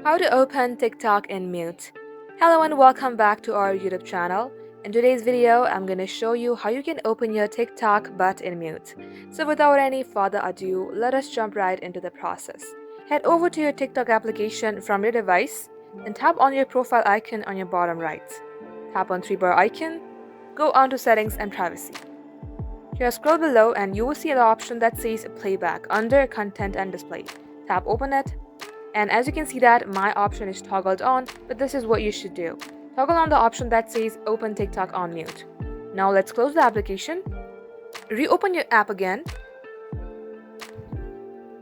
How to open TikTok in mute. Hello and welcome back to our YouTube channel. In today's video, I'm going to show you how you can open your TikTok but in mute. So without any further ado, let us jump right into the process. Head over to your TikTok application from your device and tap on your profile icon on your bottom right. Tap on three bar icon, go on to settings and privacy. Here scroll below and you will see the option that says playback under content and display. Tap open it. And as you can see that my option is toggled on, but this is what you should do. Toggle on the option that says open TikTok on mute. Now let's close the application. Reopen your app again.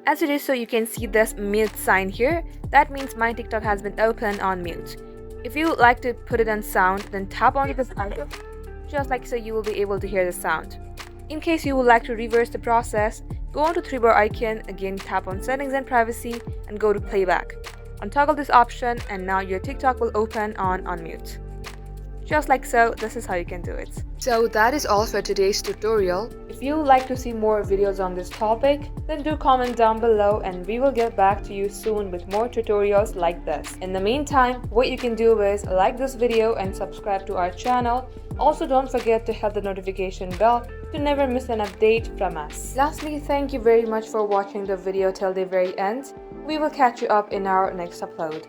As you do so, you can see this mute sign here. That means my TikTok has been opened on mute. If you would like to put it on sound, then tap on this icon. Just like so, you will be able to hear the sound. In case you would like to reverse the process, go on to three bar icon, again tap on settings and privacy and go to playback. Untoggle this option and now your TikTok will open on mute. Just like so, this is how you can do it. So that is all for today's tutorial. If you would like to see more videos on this topic, then do comment down below and we will get back to you soon with more tutorials like this. In the meantime, what you can do is like this video and subscribe to our channel. Also, don't forget to hit the notification bell to never miss an update from us. Lastly, thank you very much for watching the video till the very end. We will catch you up in our next upload.